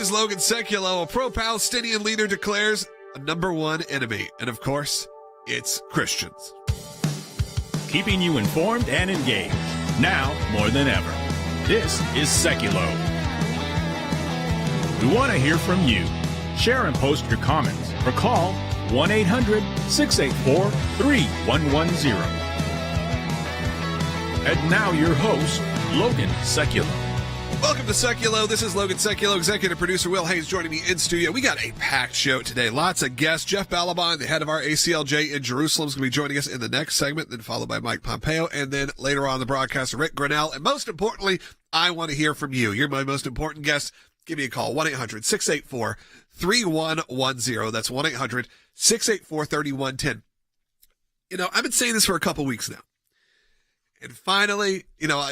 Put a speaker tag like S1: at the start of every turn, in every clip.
S1: is Logan Sekulow. A pro-Palestinian leader declares a number one enemy. And of course, it's Christians.
S2: Keeping you informed and engaged. Now more than ever. This is Sekulow. We want to hear from you. Share and post your comments or call 1-800-684-3110. And now your host, Logan Sekulow.
S1: Welcome to Sekulow. This is Logan Sekulow. Executive producer Will Hayes joining me in studio. We got a packed show today. Lots of guests. Jeff Balaban, the head of our ACLJ in Jerusalem, is going to be joining us in the next segment, then followed by Mike Pompeo, and then later on the broadcast, Rick Grenell. And most importantly, I want to hear from you. You're my most important guest. Give me a call, 1-800-684-3110. That's 1-800-684-3110. You know, I've been saying this for a couple weeks now. And finally, you know,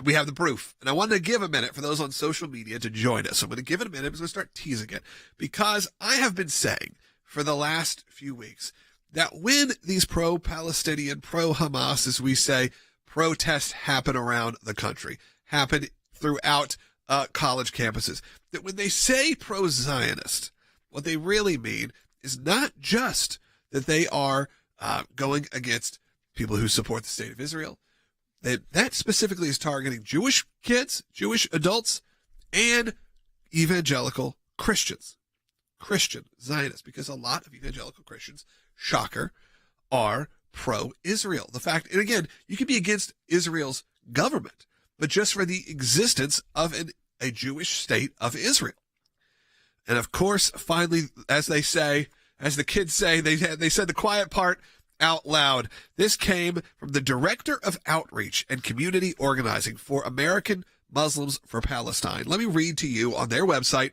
S1: we have the proof. And I wanted to give a minute for those on social media to join us. So I'm going to give it a minute. I'm going to start teasing it because I have been saying for the last few weeks that when these pro-Palestinian, pro-Hamas, as we say, protests happen around the country, happen throughout college campuses, that when they say pro-Zionist, what they really mean is not just that they are going against people who support the state of Israel. That specifically is targeting Jewish kids, Jewish adults, and evangelical Christians, Christian Zionists, because a lot of evangelical Christians, shocker, are pro-Israel. The fact, and again, you can be against Israel's government, but just for the existence of a Jewish state of Israel. And of course, finally, as they say, as the kids say, they said the quiet part out loud. This came from the Director of Outreach and Community Organizing for American Muslims for Palestine. Let me read to you on their website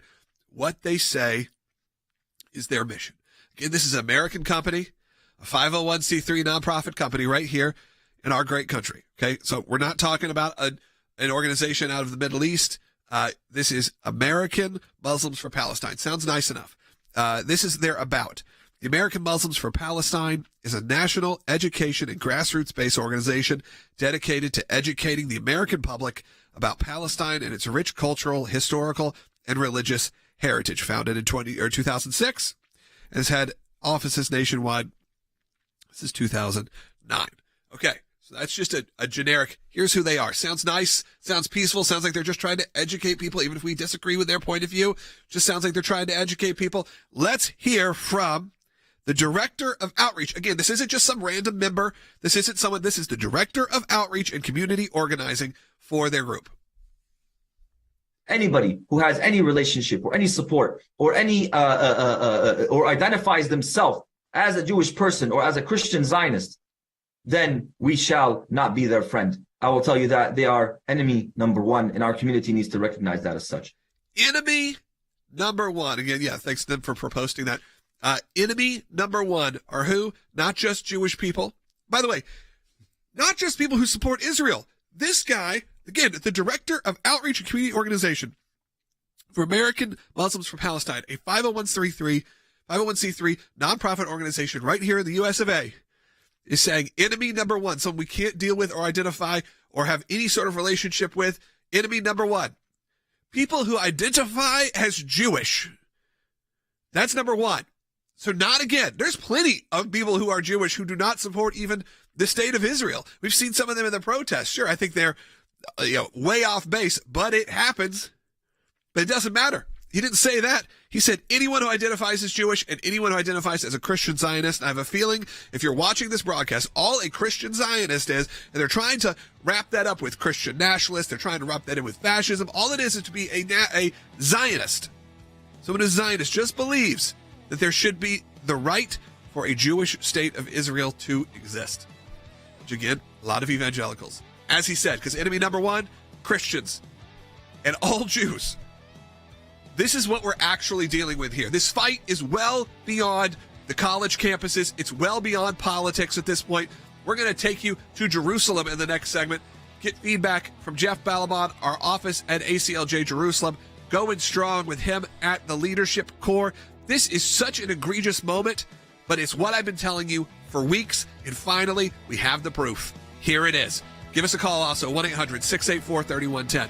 S1: what they say is their mission. Again, this is an American company, a 501c3 nonprofit company right here in our great country. Okay, so we're not talking about an organization out of the Middle East. This is American Muslims for Palestine. Sounds nice enough. This is their about. The American Muslims for Palestine is a national education and grassroots-based organization dedicated to educating the American public about Palestine and its rich cultural, historical, and religious heritage. Founded in 2006 and has had offices nationwide since 2009. Okay, so that's just a generic, here's who they are. Sounds nice, sounds peaceful, sounds like they're just trying to educate people, even if we disagree with their point of view. Just sounds like they're trying to educate people. Let's hear from the Director of Outreach. Again, this isn't just some random member. This isn't someone. This is the Director of Outreach and Community Organizing for their group.
S3: Anybody who has any relationship or any support or any or identifies themselves as a Jewish person or as a Christian Zionist, then we shall not be their friend. I will tell you that they are enemy number one, and our community needs to recognize that as such.
S1: Enemy number one. Again, yeah, thanks to them for posting that. Enemy number one are who? Not just Jewish people. By the way, not just people who support Israel. This guy, again, the Director of Outreach and Community Organization for American Muslims for Palestine, a 501c3 nonprofit organization right here in the US of A, is saying enemy number one, someone we can't deal with or identify or have any sort of relationship with. Enemy number one, people who identify as Jewish. That's number one. So not again. There's plenty of people who are Jewish who do not support even the state of Israel. We've seen some of them in the protests. Sure, I think they're way off base, but it happens. But it doesn't matter. He didn't say that. He said anyone who identifies as Jewish and anyone who identifies as a Christian Zionist. And I have a feeling if you're watching this broadcast, all a Christian Zionist is, and they're trying to wrap that up with Christian nationalists. They're trying to wrap that in with fascism. All it is to be a Zionist. Someone who's Zionist just believes that there should be the right for a Jewish state of Israel to exist. Which again, a lot of evangelicals. As he said, because enemy number one, Christians and all Jews. This is what we're actually dealing with here. This fight is well beyond the college campuses. It's well beyond politics at this point. We're going to take you to Jerusalem in the next segment. Get feedback from Jeff Balaban, our office at ACLJ Jerusalem. Going strong with him at the leadership core. This is such an egregious moment, but it's what I've been telling you for weeks, and finally, we have the proof. Here it is. Give us a call also, 1-800-684-3110.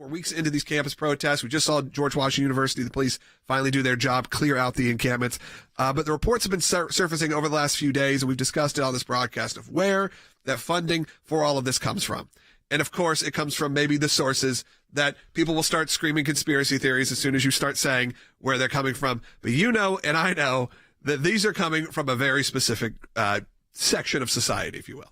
S1: We're weeks into these campus protests. We just saw George Washington University, the police finally do their job, clear out the encampments. But the reports have been surfacing over the last few days, and we've discussed it on this broadcast, of where that funding for all of this comes from. And of course, it comes from maybe the sources that people will start screaming conspiracy theories as soon as you start saying where they're coming from. But you know, and I know, that these are coming from a very specific section of society, if you will.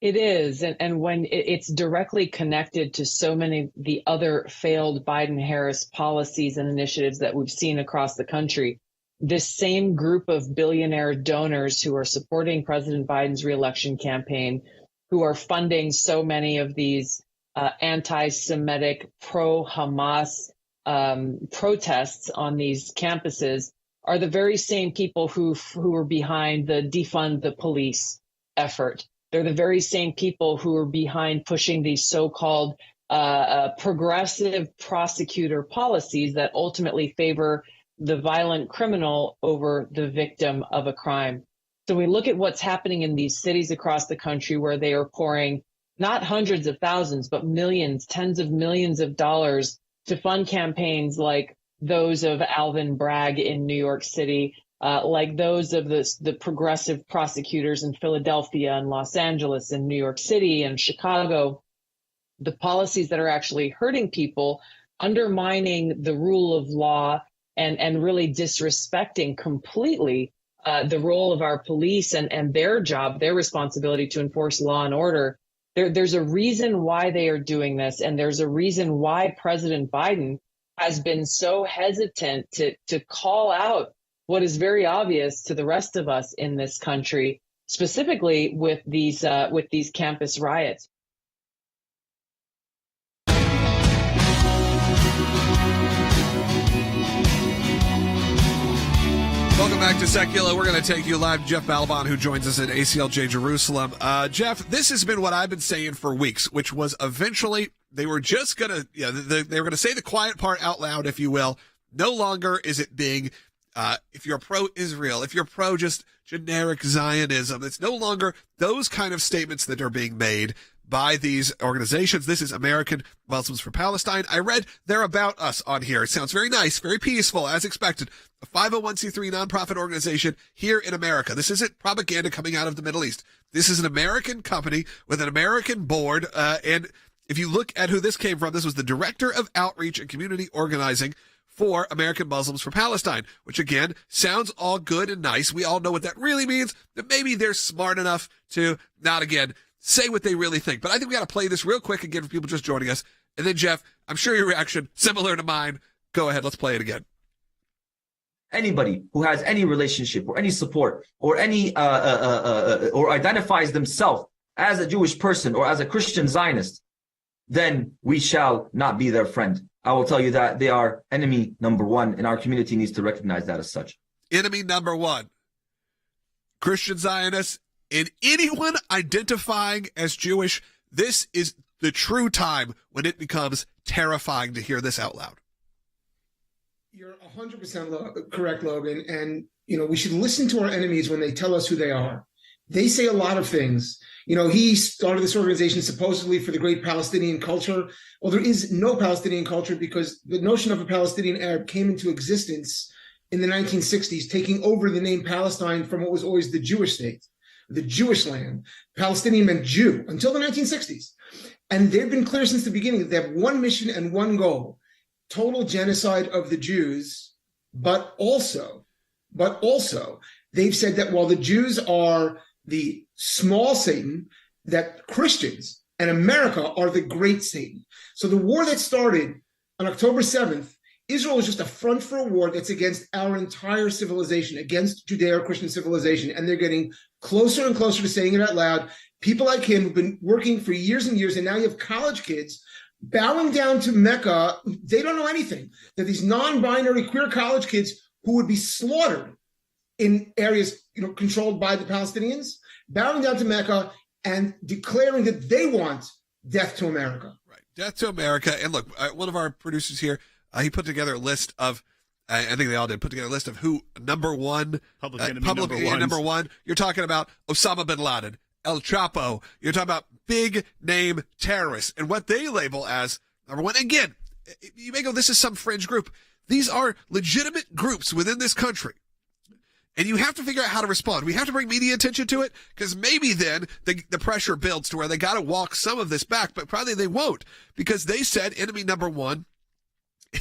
S4: It is. And when it's directly connected to so many of the other failed Biden-Harris policies and initiatives that we've seen across the country, this same group of billionaire donors who are supporting President Biden's reelection campaign, who are funding so many of these anti-Semitic, pro-Hamas protests on these campuses, are the very same people who are behind the defund the police effort. They're the very same people who are behind pushing these so-called progressive prosecutor policies that ultimately favor the violent criminal over the victim of a crime. So we look at what's happening in these cities across the country where they are pouring not hundreds of thousands, but millions, tens of millions of dollars to fund campaigns like those of Alvin Bragg in New York City, like those of the progressive prosecutors in Philadelphia and Los Angeles and New York City and Chicago, the policies that are actually hurting people, undermining the rule of law and really disrespecting completely the role of our police and their job, their responsibility to enforce law and order. There's a reason why they are doing this, and there's a reason why President Biden has been so hesitant to call out what is very obvious to the rest of us in this country, specifically with these campus riots.
S1: Welcome back to Sekulow. We're going to take you live. Jeff Balaban, who joins us at ACLJ Jerusalem. Jeff, this has been what I've been saying for weeks, which was eventually they were just going to, they were going to say the quiet part out loud, if you will. No longer is it being, if you're pro-Israel, if you're pro just generic Zionism, it's no longer those kind of statements that are being made by these organizations. This is American Muslims for Palestine. I read they're about us on here. It sounds very nice, very peaceful, as expected. A 501c3 nonprofit organization here in America. This isn't propaganda coming out of the Middle East. This is an American company with an American board. And if you look at who this came from, this was the Director of Outreach and Community Organizing for American Muslims for Palestine, which again sounds all good and nice. We all know what that really means, that maybe they're smart enough to not, again, say what they really think. But I think we got to play this real quick again for people just joining us. And then, Jeff, I'm sure your reaction, similar to mine. Go ahead. Let's play it again.
S3: Anybody who has any relationship or any support or any or identifies themselves as a Jewish person or as a Christian Zionist, then we shall not be their friend. I will tell you that they are enemy number one, and our community needs to recognize that as such.
S1: Enemy number one. Christian Zionists and anyone identifying as Jewish. This is the true time when it becomes terrifying to hear this out loud.
S5: You're 100% correct, Logan. And, we should listen to our enemies when they tell us who they are. They say a lot of things. He started this organization supposedly for the great Palestinian culture. Well, there is no Palestinian culture because the notion of a Palestinian Arab came into existence in the 1960s, taking over the name Palestine from what was always the Jewish state, the Jewish land. Palestinian meant Jew until the 1960s. And they've been clear since the beginning that they have one mission and one goal: total genocide of the Jews, but also they've said that while the Jews are the small Satan, that Christians and America are the great Satan. So the war that started on October 7th, Israel is just a front for a war that's against our entire civilization, against Judeo-Christian civilization. And they're getting closer and closer to saying it out loud. People like him who've been working for years and years, and now you have college kids bowing down to Mecca. They don't know anything. They're these non-binary queer college kids who would be slaughtered in areas controlled by the Palestinians, bowing down to Mecca and declaring that they want death to America.
S1: Right, death to America. And look, one of our producers here, he put together a list of, I think they all did, put together a list of who number one, public enemy number one. You're talking about Osama bin Laden, El Chapo. You're talking about big name terrorists and what they label as Number one, again, you may go, this is some fringe group. These are legitimate groups within this country. And you have to figure out how to respond. We have to bring media attention to it, because maybe then the pressure builds to where they got to walk some of this back, but probably they won't, because they said enemy number one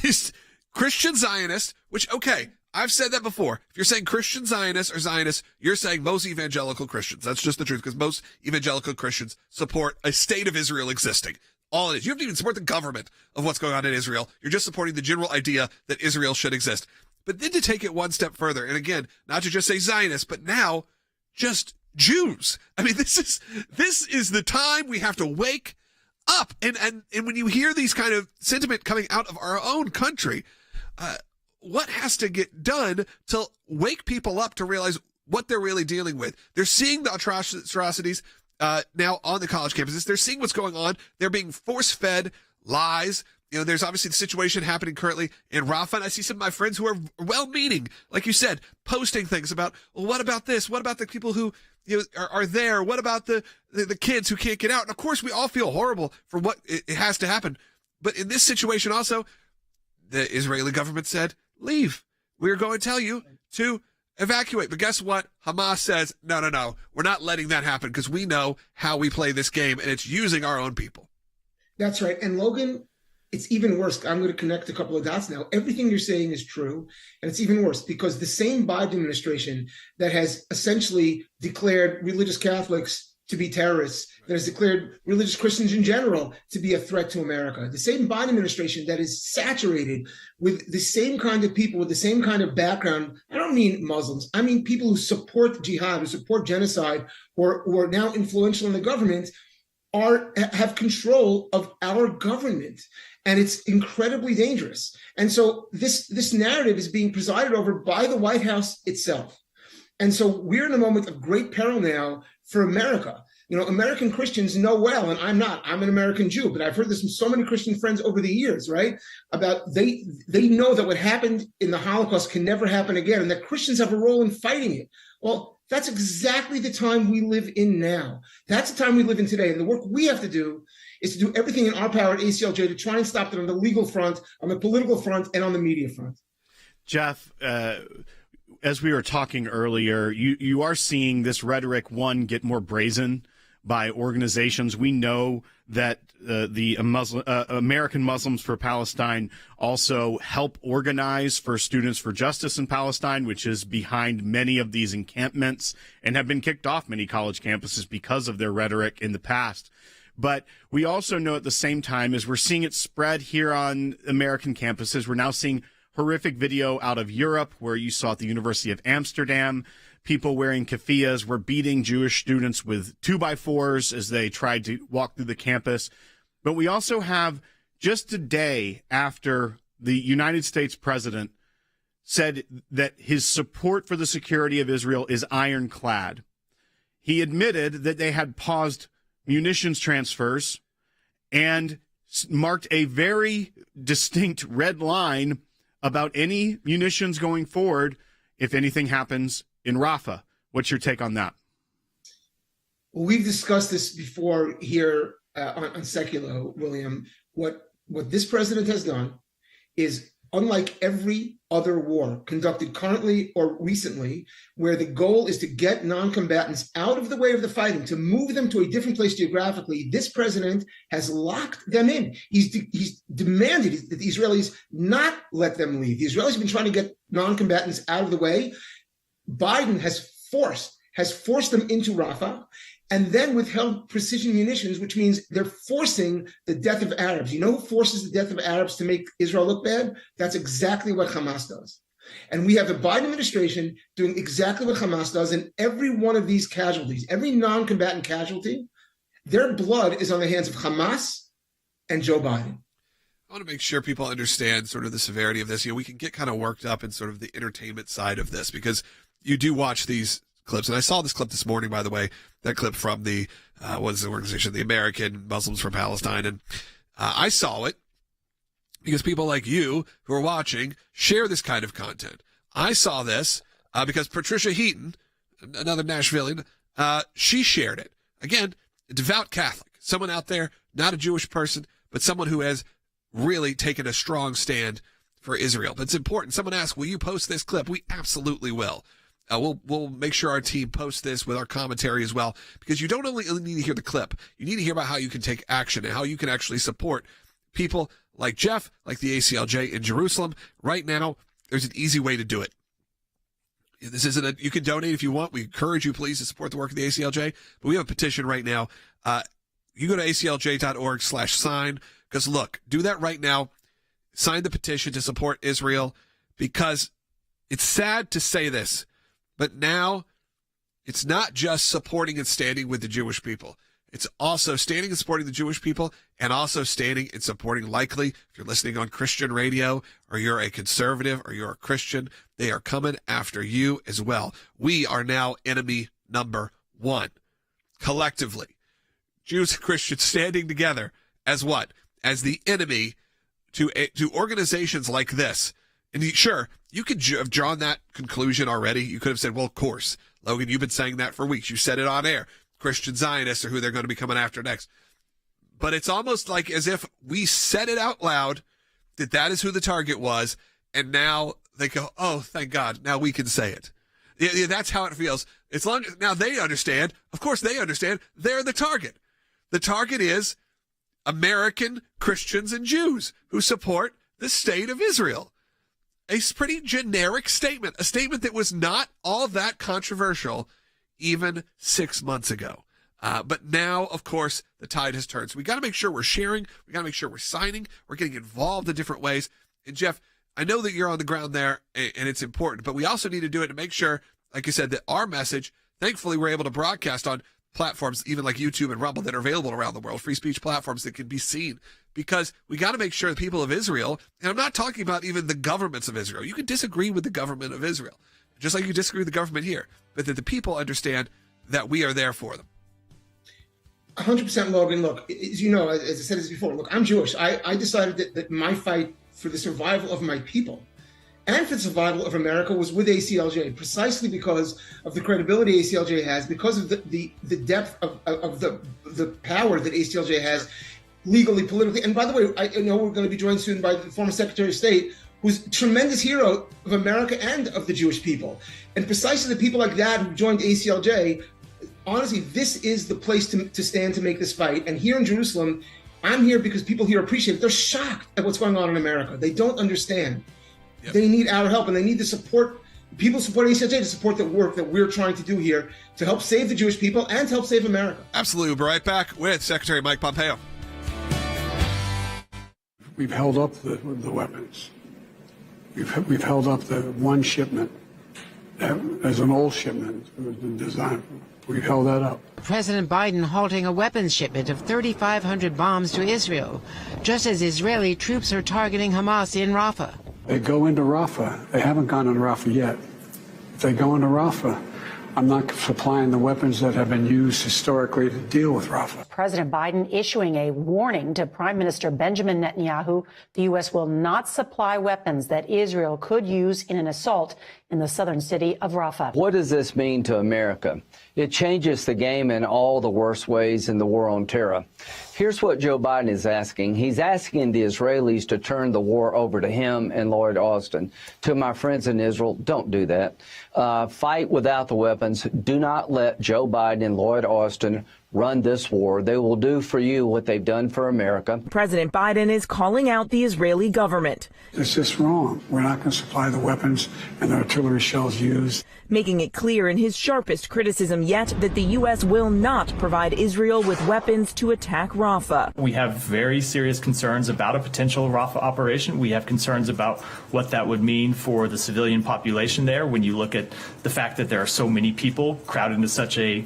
S1: is Christian Zionist, which, okay, I've said that before. If you're saying Christian Zionists or Zionists, you're saying most evangelical Christians. That's just the truth, because most evangelical Christians support a state of Israel existing. All it is. You don't even support the government of what's going on in Israel. You're just supporting the general idea that Israel should exist. But then to take it one step further, and again, not to just say Zionists, but now just Jews. I mean, this is the time we have to wake up. And when you hear these kind of sentiment coming out of our own country, what has to get done to wake people up to realize what they're really dealing with? They're seeing the atrocities now on the college campuses. They're seeing what's going on. They're being force-fed lies. You know, there's obviously the situation happening currently in Rafah, and I see some of my friends who are well-meaning, like you said, posting things about, well, what about this? What about the people who are there? What about the kids who can't get out? And of course, we all feel horrible for what it has to happen. But in this situation also, the Israeli government said, leave. We're going to tell you to evacuate. But guess what? Hamas says, no, we're not letting that happen, because we know how we play this game, and it's using our own people.
S5: That's right. And Logan, it's even worse. I'm going to connect a couple of dots now. Everything you're saying is true. And it's even worse because the same Biden administration that has essentially declared religious Catholics to be terrorists, that has declared religious Christians in general to be a threat to America, the same Biden administration that is saturated with the same kind of people, with the same kind of background. I don't mean Muslims. I mean people who support jihad, who support genocide, or who are now influential in the government, have control of our government. And it's incredibly dangerous. And so this narrative is being presided over by the White House itself. And so we're in a moment of great peril now for America. You know, American Christians know well, and I'm an American Jew, but I've heard this from so many Christian friends over the years, right? About they know that what happened in the Holocaust can never happen again, and that Christians have a role in fighting it. Well, that's exactly the time we live in now. That's the time we live in today. And the work we have to do is to do everything in our power at ACLJ to try and stop it on the legal front, on the political front, and on the media front.
S6: Jeff, as we were talking earlier, you are seeing this rhetoric, one, get more brazen by organizations. We know that the American Muslims for Palestine also help organize for Students for Justice in Palestine, which is behind many of these encampments and have been kicked off many college campuses because of their rhetoric in the past. But we also know at the same time, as we're seeing it spread here on American campuses, we're now seeing horrific video out of Europe, where you saw at the University of Amsterdam, people wearing keffiyehs were beating Jewish students with 2x4s as they tried to walk through the campus. But we also have, just a day after the United States president said that his support for the security of Israel is ironclad, he admitted that they had paused munitions transfers and marked a very distinct red line about any munitions going forward if anything happens in Rafah. What's your take on that?
S5: Well, we've discussed this before here on Sekulow, William. What this president has done is, unlike every other war conducted currently or recently, where the goal is to get non-combatants out of the way of the fighting, to move them to a different place geographically, this president has locked them in. He's demanded that the Israelis not let them leave. The Israelis have been trying to get non-combatants out of the way. Biden has forced them into Rafah, and then withheld precision munitions, which means they're forcing the death of Arabs. You know who forces the death of Arabs to make Israel look bad? That's exactly what Hamas does. And we have the Biden administration doing exactly what Hamas does. And every one of these casualties, every non-combatant casualty, their blood is on the hands of Hamas and Joe Biden.
S1: I want to make sure people understand sort of the severity of this. You know, we can get kind of worked up in sort of the entertainment side of this, because you do watch these clips. And I saw this clip this morning, by the way, that clip from the, what is the organization? The American Muslims for Palestine. And I saw it because people like you who are watching share this kind of content. I saw this because Patricia Heaton, another Nashvilleian, she shared it. Again, a devout Catholic, someone out there, not a Jewish person, but someone who has really taken a strong stand for Israel. But it's important. Someone asked, will you post this clip? We absolutely will. We'll make sure our team posts this with our commentary as well, because you don't only need to hear the clip. You need to hear about how you can take action and how you can actually support people like Jeff, like the ACLJ in Jerusalem. Right now, there's an easy way to do it. This isn't you can donate if you want. We encourage you, please, to support the work of the ACLJ. But we have a petition right now. You go to aclj.org/sign, because look, do that right now. Sign the petition to support Israel, because it's sad to say this, but now it's not just supporting and standing with the Jewish people. It's also standing and supporting the Jewish people, and also standing and supporting, likely, if you're listening on Christian radio, or you're a conservative, or you're a Christian, they are coming after you as well. We are now enemy number one, collectively. Jews and Christians standing together as what? As the enemy to organizations like this. And sure, you could have drawn that conclusion already. You could have said, well, of course, Logan, you've been saying that for weeks. You said it on air. Christian Zionists are who they're going to be coming after next. But it's almost like as if we said it out loud that is who the target was, and now they go, oh, thank God, now we can say it. Yeah, that's how it feels. Now they understand. Of course they understand. They're the target. The target is American Christians and Jews who support the state of Israel. A pretty generic statement, a statement that was not all that controversial even 6 months ago. But now, of course, the tide has turned. So we got to make sure we're sharing. We got to make sure we're signing. We're getting involved in different ways. And Jeff, I know that you're on the ground there and it's important, but we also need to do it to make sure, like you said, that our message, thankfully, we're able to broadcast on platforms, even like YouTube and Rumble, that are available around the world, free speech platforms that can be seen, because we got to make sure the people of Israel, and I'm not talking about even the governments of Israel. You can disagree with the government of Israel, just like you disagree with the government here, but that the people understand that we are there for them.
S5: 100%, Logan. Look, as you know, as I said this before, look, I'm Jewish. I decided that my fight for the survival of my people and for the survival of America was with ACLJ, precisely because of the credibility ACLJ has, because of the depth of the power that ACLJ has legally, politically. And by the way, I know we're going to be joined soon by the former Secretary of State, who's a tremendous hero of America and of the Jewish people. And precisely the people like that who joined ACLJ, honestly, this is the place to stand to make this fight. And here in Jerusalem, I'm here because people here appreciate it. They're shocked at what's going on in America. They don't understand. Yep. They need our help, and they need to support, people support ACLJ to support the work that we're trying to do here to help save the Jewish people and to help save America.
S1: Absolutely. We'll be right back with Secretary Mike Pompeo.
S7: We've held up the weapons. We've held up the one shipment as an old shipment. It was been designed. We've held that up.
S8: President Biden halting a weapons shipment of 3,500 bombs to Israel, just as Israeli troops are targeting Hamas in Rafah.
S7: They go into Rafah. They haven't gone into Rafah yet. If they go into Rafah, I'm not supplying the weapons that have been used historically to deal with Rafah.
S9: President Biden issuing a warning to Prime Minister Benjamin Netanyahu. The U.S. will not supply weapons that Israel could use in an assault in the southern city of Rafah.
S10: What does this mean to America? It changes the game in all the worst ways in the war on terror. Here's what Joe Biden is asking. He's asking the Israelis to turn the war over to him and Lloyd Austin. To my friends in Israel, don't do that. Fight without the weapons. Do not let Joe Biden and Lloyd Austin run this war. They will do for you what they've done for America.
S11: President Biden is calling out the Israeli government.
S7: It's just wrong. We're not going to supply the weapons and the artillery shells used.
S11: Making it clear in his sharpest criticism yet that the U.S. will not provide Israel with weapons to attack Rafah.
S12: We have very serious concerns about a potential Rafah operation. We have concerns about what that would mean for the civilian population there when you look at the fact that there are so many people crowded into such a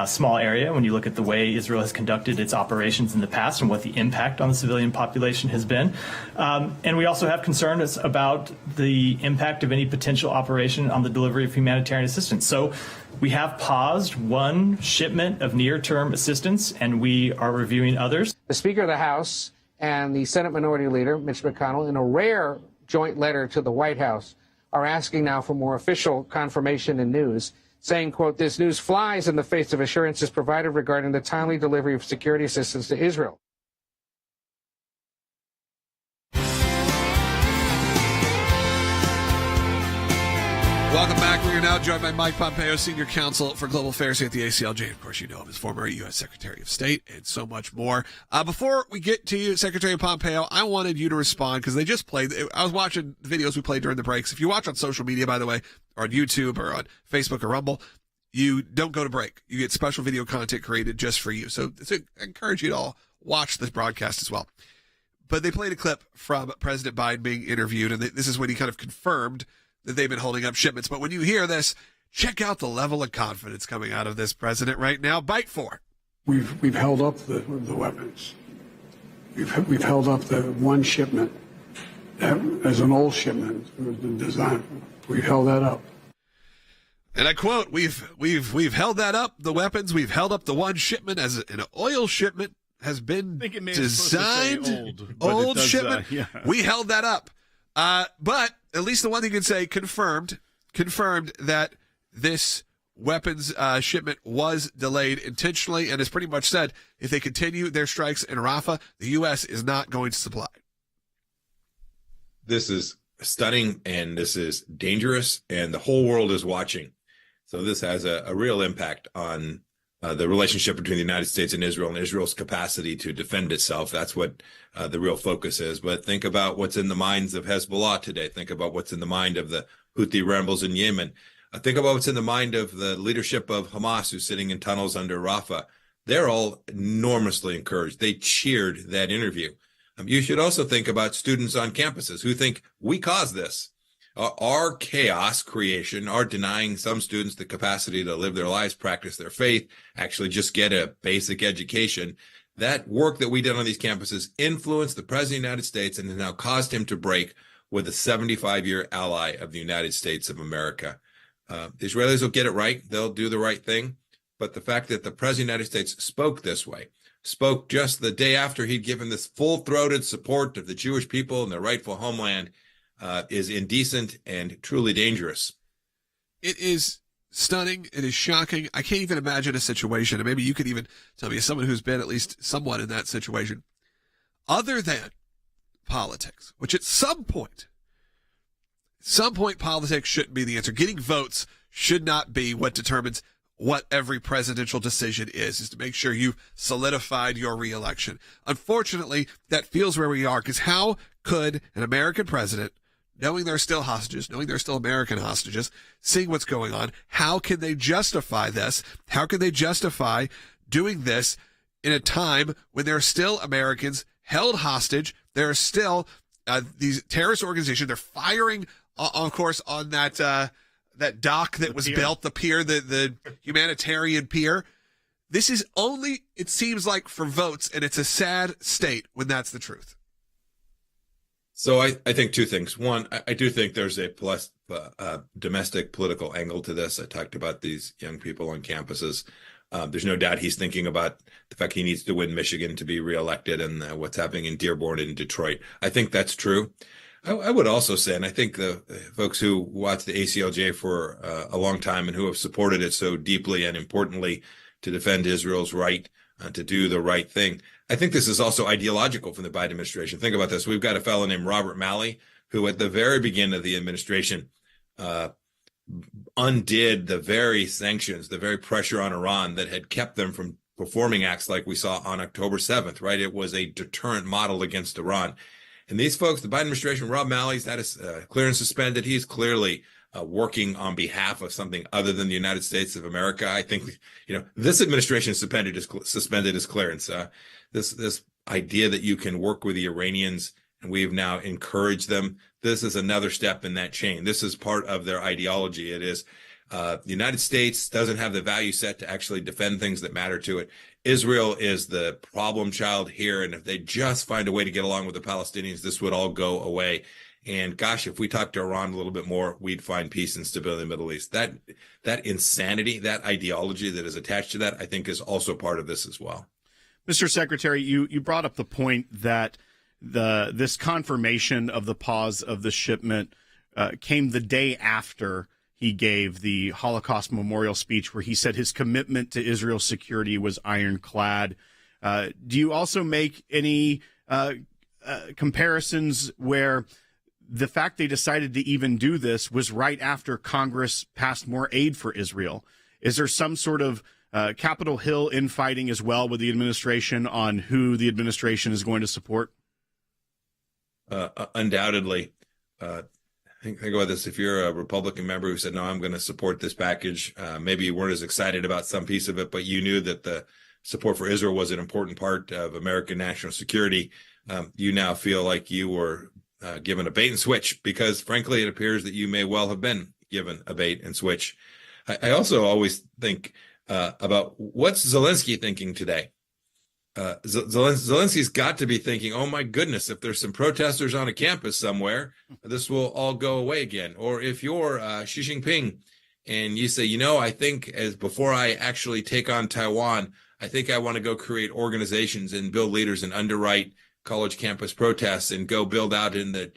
S12: small area, when you look at the way Israel has conducted its operations in the past and what the impact on the civilian population has been. And we also have concerns about the impact of any potential operation on the delivery of humanitarian assistance. So we have paused one shipment of near-term assistance, and we are reviewing others.
S13: The Speaker of the House and the Senate Minority Leader, Mitch McConnell, in a rare joint letter to the White House, are asking now for more official confirmation and news, saying, quote, this news flies in the face of assurances provided regarding the timely delivery of security assistance to Israel.
S1: Welcome back. We are now joined by Mike Pompeo, Senior Counsel for Global Affairs here at the ACLJ. Of course, you know him as former U.S. Secretary of State and so much more. Before we get to you, Secretary Pompeo, I wanted you to respond because they just played. I was watching videos we played during the breaks. If you watch on social media, by the way, or on YouTube or on Facebook or Rumble, you don't go to break. You get special video content created just for you. So I encourage you to all watch this broadcast as well. But they played a clip from President Biden being interviewed, and this is when he kind of confirmed that they've been holding up shipments. But when you hear this, check out the level of confidence coming out of this president right now. Bite for it.
S7: We've held up the weapons. We've held up the one shipment as an old shipment. It was designed. We've held that up.
S1: And I quote, we've held that up, the weapons. We've held up the one shipment as an oil shipment has been designed. Old shipment.
S6: Yeah.
S1: We held that up. But at least the one thing you can say confirmed that this weapons shipment was delayed intentionally, and has pretty much said if they continue their strikes in Rafah, the U.S. is not going to supply.
S14: This is stunning, and this is dangerous, and the whole world is watching. So this has a real impact on the relationship between the United States and Israel's capacity to defend itself. That's what the real focus is. But think about what's in the minds of Hezbollah today. Think about what's in the mind of the Houthi rebels in Yemen. Think about what's in the mind of the leadership of Hamas, who's sitting in tunnels under Rafah. They're all enormously encouraged. They cheered that interview. You should also think about students on campuses who think we caused this. Our chaos creation, our denying some students the capacity to live their lives, practice their faith, actually just get a basic education. That work that we did on these campuses influenced the President of the United States and has now caused him to break with a 75-year ally of the United States of America. The Israelis will get it right. They'll do the right thing. But the fact that the President of the United States spoke this way, spoke just the day after he'd given this full-throated support of the Jewish people and their rightful homeland, is indecent and truly dangerous.
S1: It is stunning. It is shocking. I can't even imagine a situation, and maybe you could even tell me as someone who's been at least somewhat in that situation, other than politics, which at some point politics shouldn't be the answer. Getting votes should not be what determines what every presidential decision is to make sure you've solidified your reelection. Unfortunately, that feels where we are, because how could an American president, knowing they're still hostages, knowing they're still American hostages, seeing what's going on, how can they justify this? How can they justify doing this in a time when there are still Americans held hostage? There are still these terrorist organizations. They're firing, of course, on that dock that was built, the pier, the humanitarian pier. This is only, it seems like, for votes, and it's a sad state when that's the truth.
S14: So I think two things. One, I do think there's a domestic political angle to this. I talked about these young people on campuses. There's no doubt he's thinking about the fact he needs to win Michigan to be reelected and what's happening in Dearborn and Detroit. I think that's true. I would also say, and I think the folks who watch the ACLJ for a long time and who have supported it so deeply and importantly to defend Israel's right to do the right thing, I think this is also ideological from the Biden administration. Think about this. We've got a fellow named Robert Malley, who at the very beginning of the administration undid the very sanctions, the very pressure on Iran that had kept them from performing acts like we saw on October 7th, right? It was a deterrent model against Iran. And these folks, the Biden administration, Rob Malley's had his clearance suspended. He's clearly working on behalf of something other than the United States of America. I think, this administration suspended his clearance. This idea that you can work with the Iranians, and we've now encouraged them. This is another step in that chain. This is part of their ideology. It is the United States doesn't have the value set to actually defend things that matter to it. Israel is the problem child here, and if they just find a way to get along with the Palestinians, this would all go away. And gosh, if we talk to Iran a little bit more, we'd find peace and stability in the Middle East. That insanity, that ideology that is attached to that, I think is also part of this as well.
S6: Mr. Secretary, you brought up the point that this confirmation of the pause of the shipment came the day after he gave the Holocaust memorial speech where he said his commitment to Israel's security was ironclad. Do you also make any comparisons where the fact they decided to even do this was right after Congress passed more aid for Israel. Is there some sort of Capitol Hill infighting as well with the administration on who the administration is going to support?
S14: Undoubtedly. Think about this. If you're a Republican member who said, no, I'm going to support this package, maybe you weren't as excited about some piece of it, but you knew that the support for Israel was an important part of American national security. You now feel like you were given a bait and switch because, frankly, it appears that you may well have been given a bait and switch. I also always think about what's Zelensky thinking today. Zelensky's got to be thinking, oh, my goodness, if there's some protesters on a campus somewhere, this will all go away again. Or if you're Xi Jinping and you say, you know, I think as before I actually take on Taiwan, I think I want to go create organizations and build leaders and underwrite college campus protests and go build out in the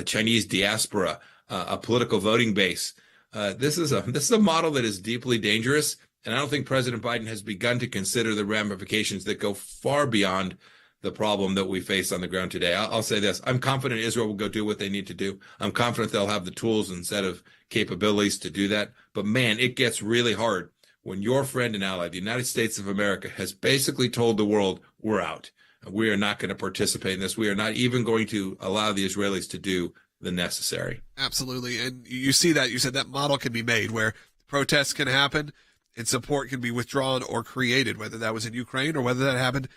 S14: Chinese diaspora a political voting base. This is a model that is deeply dangerous. And I don't think President Biden has begun to consider the ramifications that go far beyond the problem that we face on the ground today. I'll say this. I'm confident Israel will go do what they need to do. I'm confident they'll have the tools and set of capabilities to do that. But, man, it gets really hard when your friend and ally, the United States of America, has basically told the world, we're out. We are not going to participate in this. We are not even going to allow the Israelis to do the necessary.
S1: Absolutely. And you see that. You said that model can be made where protests can happen and support can be withdrawn or created, whether that was in Ukraine or whether that happened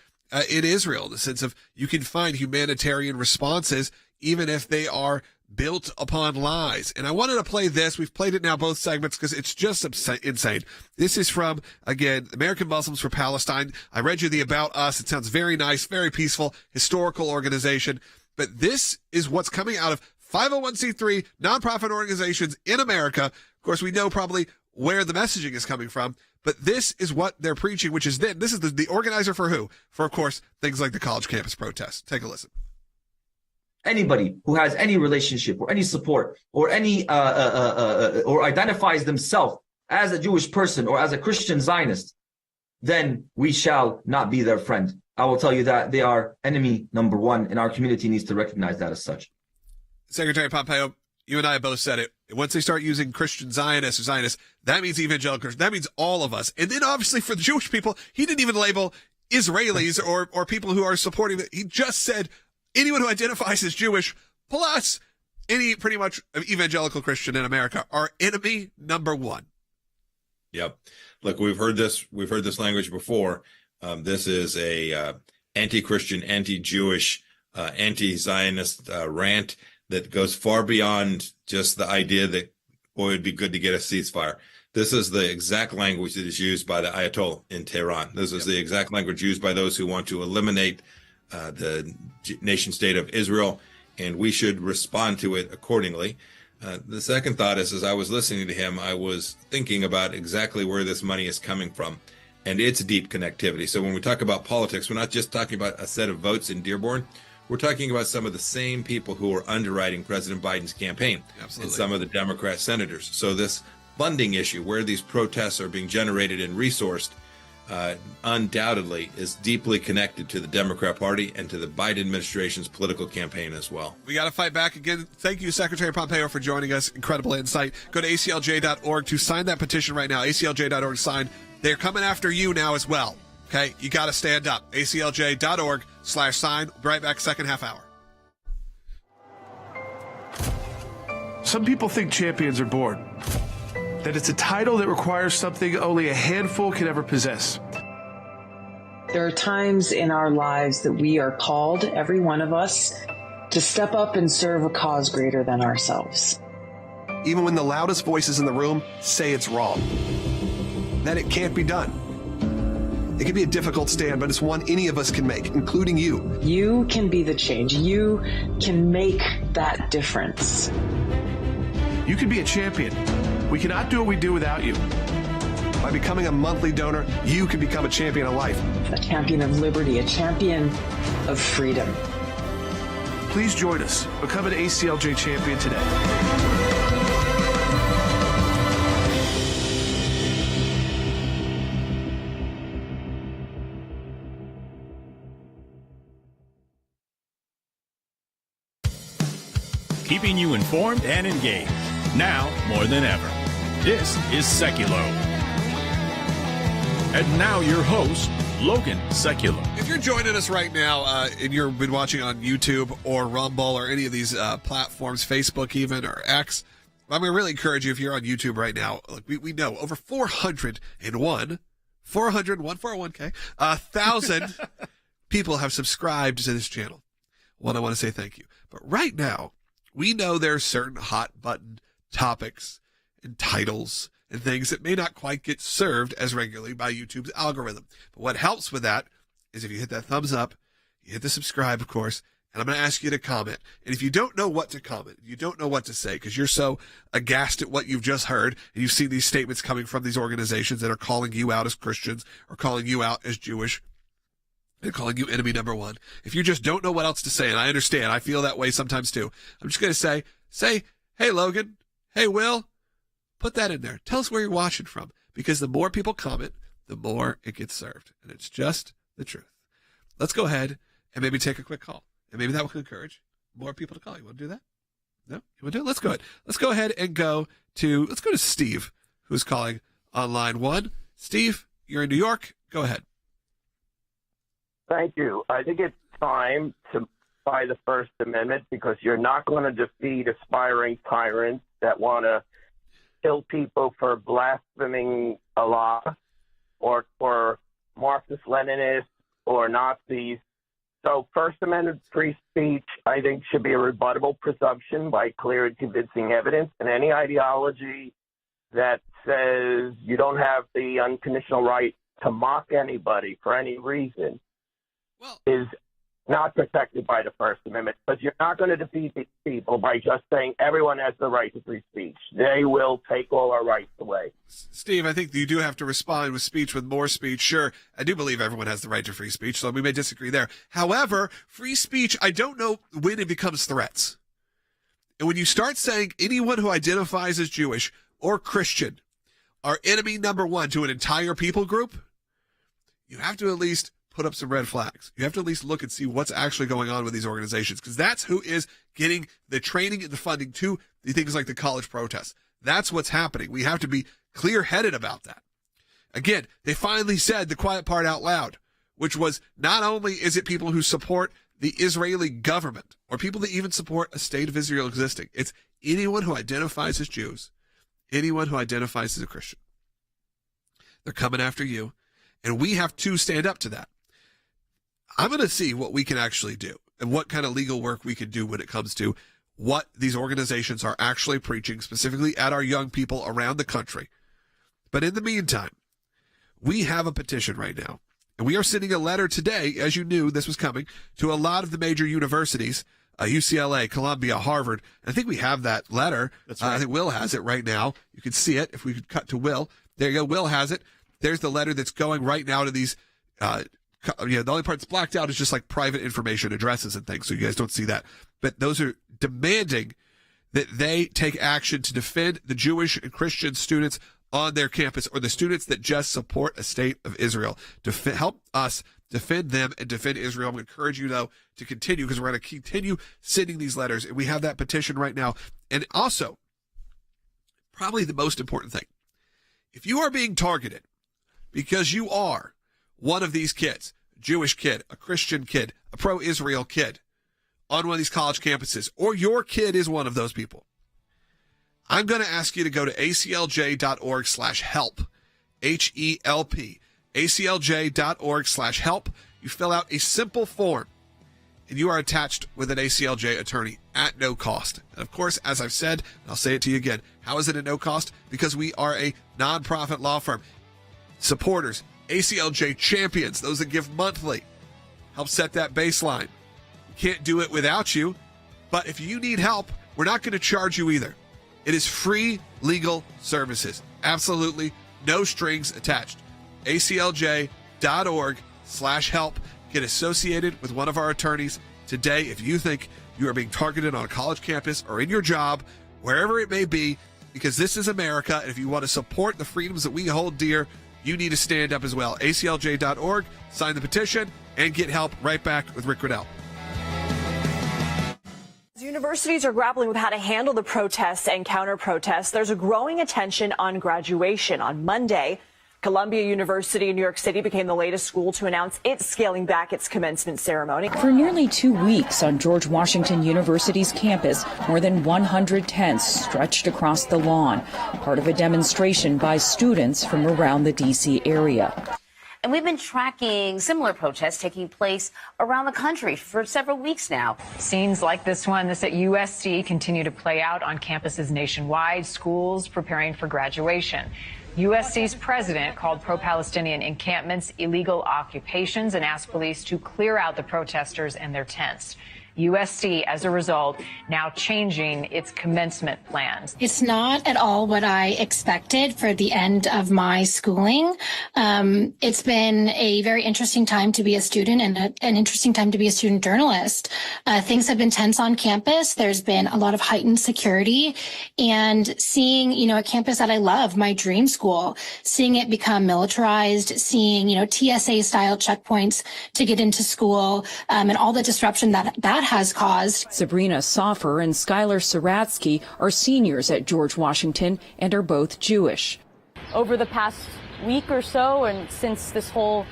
S1: in Israel, in the sense of you can find humanitarian responses even if they are built upon lies. And I wanted to play this. We've played it now, both segments, because it's just insane. This is from, again, American Muslims for Palestine. I read you the About Us. It sounds very nice, very peaceful, historical organization. But this is what's coming out of 501c3 nonprofit organizations in America. Of course, we know probably where the messaging is coming from, but this is what they're preaching, which is this is the organizer for who? For, of course, things like the college campus protests. Take a listen.
S3: Anybody who has any relationship or any support or any or identifies themselves as a Jewish person or as a Christian Zionist, then we shall not be their friend. I will tell you that they are enemy number one, and our community needs to recognize that as such.
S1: Secretary Pompeo, you and I both said it. Once they start using Christian Zionists or Zionists, that means evangelicals. That means all of us. And then obviously for the Jewish people, he didn't even label Israelis or people who are supporting it. He just said anyone who identifies as Jewish plus any pretty much evangelical Christian in America are enemy number one.
S14: Yep. Look, we've heard this language before. This is a anti-Christian, anti-Jewish, anti-Zionist rant that goes far beyond just the idea that, boy, it'd be good to get a ceasefire. This is the exact language that is used by the Ayatollah in Tehran. This is the exact language used by those who want to eliminate the nation state of Israel, and we should respond to it accordingly. The second thought is, as I was listening to him, I was thinking about exactly where this money is coming from and its deep connectivity. So when we talk about politics, we're not just talking about a set of votes in Dearborn. We're talking about some of the same people who are underwriting President Biden's campaign.
S1: Absolutely.
S14: And some of the Democrat senators. So this funding issue, where these protests are being generated and resourced, undoubtedly is deeply connected to the Democrat Party and to the Biden administration's political campaign as well.
S1: We got to fight back again. Thank you, Secretary Pompeo, for joining us. Incredible insight. Go to ACLJ.org to sign that petition right now. ACLJ.org sign. They're coming after you now as well. Okay, you got to stand up. ACLJ.org/sign. Be right back, second half hour.
S15: Some people think champions are bored, that it's a title that requires something only a handful can ever possess.
S4: There are times in our lives that we are called, every one of us, to step up and serve a cause greater than ourselves.
S16: Even when the loudest voices in the room say it's wrong, that it can't be done. It can be a difficult stand, but it's one any of us can make, including you.
S4: You can be the change. You can make that difference.
S15: You can be a champion. We cannot do what we do without you.
S16: By becoming a monthly donor, you can become a champion of life.
S4: A champion of liberty, a champion of freedom.
S15: Please join us. Become an ACLJ champion today.
S2: keeping you informed and engaged. Now more than ever. This is Sekulow. And now your host, Logan Sekulow.
S1: If you're joining us right now and you've been watching on YouTube or Rumble or any of these platforms, Facebook even, or X, I'm going to really encourage you, if you're on YouTube right now, look, we know over 401,000 people have subscribed to this channel. One, I want to say thank you. But right now, we know there are certain hot button topics and titles and things that may not quite get served as regularly by YouTube's algorithm. But what helps with that is if you hit that thumbs up, you hit the subscribe, of course, and I'm going to ask you to comment. And if you don't know what to comment, you don't know what to say because you're so aghast at what you've just heard, and you've seen these statements coming from these organizations that are calling you out as Christians or calling you out as Jewish and calling you enemy number one. If you just don't know what else to say, and I understand, I feel that way sometimes too, I'm just going to say, hey, Logan, hey, Will, put that in there. Tell us where you're watching from, because the more people comment, the more it gets served. And it's just the truth. Let's go ahead and maybe take a quick call. And maybe that will encourage more people to call. You want to do that? No? You want to do it? Let's go ahead. Let's go ahead and go to Steve, who's calling on line one. Steve, you're in New York. Go ahead.
S17: Thank you. I think it's time to buy the First Amendment, because you're not going to defeat aspiring tyrants that want to kill people for blaspheming Allah or for Marxist-Leninists or Nazis. So First Amendment free speech, I think, should be a rebuttable presumption by clear and convincing evidence. And any ideology that says you don't have the unconditional right to mock anybody for any reason is not protected by the First Amendment, because you're not going to defeat these people by just saying everyone has the right to free speech. They will take all our rights away.
S1: Steve, I think you do have to respond with speech, with more speech. Sure, I do believe everyone has the right to free speech, so we may disagree there. However, free speech, I don't know when it becomes threats. And when you start saying anyone who identifies as Jewish or Christian are enemy number one to an entire people group, you have to at least put up some red flags. You have to at least look and see what's actually going on with these organizations, because that's who is getting the training and the funding to the things like the college protests. That's what's happening. We have to be clear-headed about that. Again, they finally said the quiet part out loud, which was not only is it people who support the Israeli government or people that even support a state of Israel existing, it's anyone who identifies as Jews, anyone who identifies as a Christian. They're coming after you, and we have to stand up to that. I'm going to see what we can actually do and what kind of legal work we can do when it comes to what these organizations are actually preaching, specifically at our young people around the country. But in the meantime, we have a petition right now, and we are sending a letter today, as you knew this was coming, to a lot of the major universities, UCLA, Columbia, Harvard. And I think we have that letter. That's right. I think Will has it right now. You can see it if we could cut to Will. There you go. Will has it. There's the letter that's going right now to these the only part that's blacked out is just like private information, addresses and things, so you guys don't see that. But those are demanding that they take action to defend the Jewish and Christian students on their campus, or the students that just support a state of Israel, to help us defend them and defend Israel. I'm going to encourage you, though, to continue, because we're going to continue sending these letters, and we have that petition right now. And also, probably the most important thing, if you are being targeted because you are one of these kids, Jewish kid, a Christian kid, a pro-Israel kid on one of these college campuses, or your kid is one of those people, I'm going to ask you to go to aclj.org/help, HELP, aclj.org/help. You fill out a simple form, and you are attached with an ACLJ attorney at no cost. And of course, as I've said, and I'll say it to you again, how is it at no cost? Because we are a nonprofit law firm. Supporters, ACLJ champions, those that give monthly, help set that baseline. We can't do it without you, but if you need help, we're not going to charge you either. It is free legal services. Absolutely no strings attached. aclj.org/help. Get associated with one of our attorneys today if you think you are being targeted on a college campus or in your job, wherever it may be, because this is America, and if you want to support the freedoms that we hold dear, you need to stand up as well. aclj.org, sign the petition, and get help. Right back with Rick Grenell.
S18: Universities are grappling with how to handle the protests and counter-protests. There's a growing attention on graduation. On Monday, Columbia University in New York City became the latest school to announce it's scaling back its commencement ceremony.
S19: For nearly 2 weeks on George Washington University's campus, more than 100 tents stretched across the lawn, part of a demonstration by students from around the D.C. area.
S20: And we've been tracking similar protests taking place around the country for several weeks now.
S21: Scenes like this one, this at USC, continue to play out on campuses nationwide, schools preparing for graduation. USC's president called pro-Palestinian encampments illegal occupations and asked police to clear out the protesters and their tents. USC, as a result, now changing its commencement plans.
S22: It's not at all what I expected for the end of my schooling. It's been a very interesting time to be a student and an interesting time to be a student journalist. Things have been tense on campus. There's been a lot of heightened security, and seeing, a campus that I love, my dream school, seeing it become militarized, seeing, TSA style checkpoints to get into school, and all the disruption that has caused.
S19: Sabrina Soffer and Skylar Saratsky are seniors at George Washington and are both Jewish.
S23: Over the past week or so, and since this whole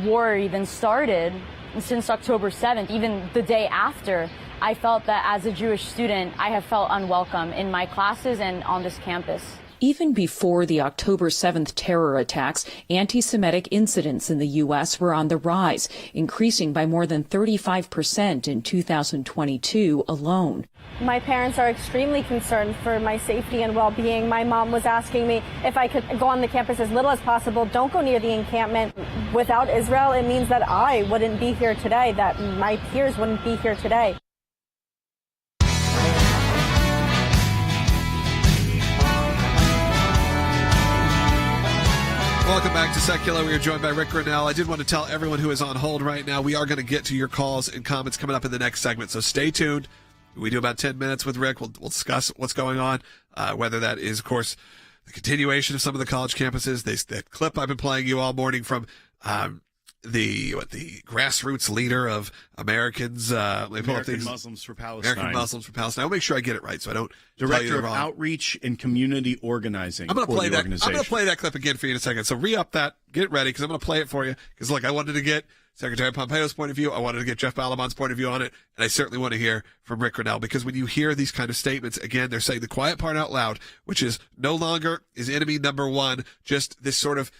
S23: war even started, and since October 7th, even the day after, I felt that as a Jewish student, I have felt unwelcome in my classes and on this campus.
S19: Even before the October 7th terror attacks, anti-Semitic incidents in the U.S. were on the rise, increasing by more than 35% in 2022 alone.
S23: My parents are extremely concerned for my safety and well-being. My mom was asking me if I could go on the campus as little as possible. Don't go near the encampment. Without Israel, it means that I wouldn't be here today, that my peers wouldn't be here today.
S1: Welcome back to Sekulow. We are joined by Rick Grenell. I did want to tell everyone who is on hold right now, we are going to get to your calls and comments coming up in the next segment, so stay tuned. We do about 10 minutes with Rick. We'll discuss what's going on, whether that is, of course, the continuation of some of the college campuses. That clip I've been playing you all morning from the grassroots leader of Americans,
S6: American Muslims for Palestine.
S1: American Muslims for Palestine. I'll make sure I get it right, so I don't
S6: Director of Outreach and Community Organizing.
S1: I'm going to play that. I'm going to play that clip again for you in a second. So re-up that, get it ready, because I'm going to play it for you. Because look, I wanted to get Secretary Pompeo's point of view. I wanted to get Jeff Balaban's point of view on it, and I certainly want to hear from Rick Grenell, because when you hear these kind of statements, again, they're saying the quiet part out loud, which is no longer is enemy number one. Just this sort of,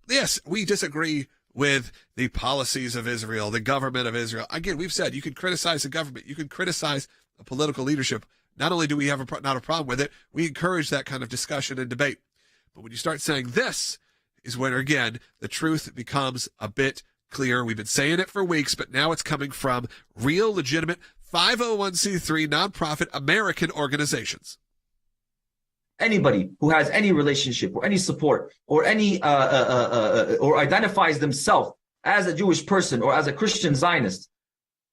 S1: yes, we disagree with the policies of Israel, the government of Israel. Again, we've said you can criticize the government, you can criticize the political leadership. Not only do we have not a problem with it, we encourage that kind of discussion and debate. But when you start saying this is when, again, the truth becomes a bit clear. We've been saying it for weeks, but now it's coming from real, legitimate 501c3 nonprofit American organizations.
S3: Anybody who has any relationship or any support or any or identifies themselves as a Jewish person or as a Christian Zionist,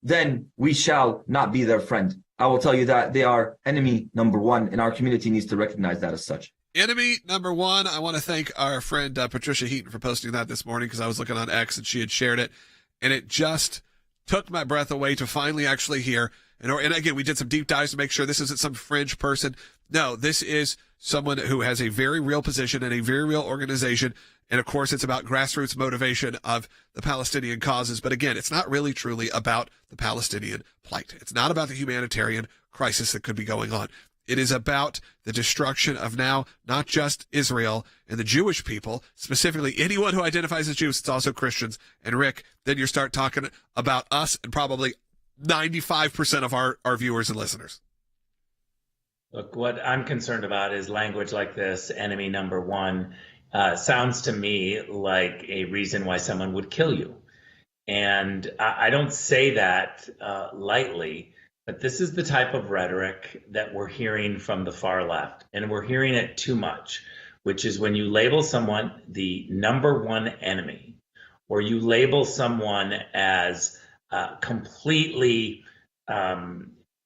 S3: then we shall not be their friend. I will tell you that they are enemy number one, and our community needs to recognize that as such.
S1: Enemy number one. I want to thank our friend Patricia Heaton for posting that this morning, because I was looking on X and she had shared it, and it just took my breath away to finally actually hear. And again, we did some deep dives to make sure this isn't some fringe person. No, this is someone who has a very real position and a very real organization. And of course, it's about grassroots motivation of the Palestinian causes. But again, it's not really truly about the Palestinian plight. It's not about the humanitarian crisis that could be going on. It is about the destruction of now not just Israel and the Jewish people, specifically anyone who identifies as Jews. It's also Christians. And Rick, then you start talking about us and probably 95% of our viewers and listeners.
S24: Look, what I'm concerned about is language like this, enemy number one, sounds to me like a reason why someone would kill you. And I don't say that lightly, but this is the type of rhetoric that we're hearing from the far left, and we're hearing it too much, which is when you label someone the number one enemy, or you label someone as completely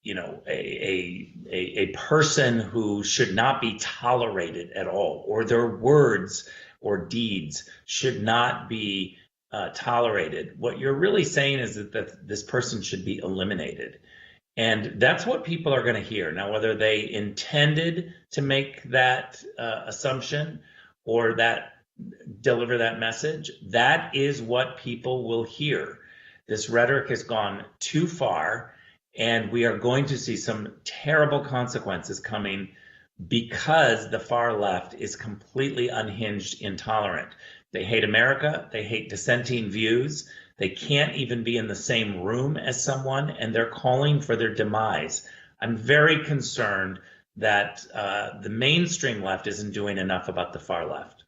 S24: a person who should not be tolerated at all, or their words or deeds should not be tolerated. What you're really saying is that this person should be eliminated. And that's what people are going to hear. Now, whether they intended to make that assumption or that deliver that message, that is what people will hear. This rhetoric has gone too far, and we are going to see some terrible consequences coming because the far left is completely unhinged, intolerant. They hate America. They hate dissenting views. They can't even be in the same room as someone, and they're calling for their demise. I'm very concerned that the mainstream left isn't doing enough about the far left.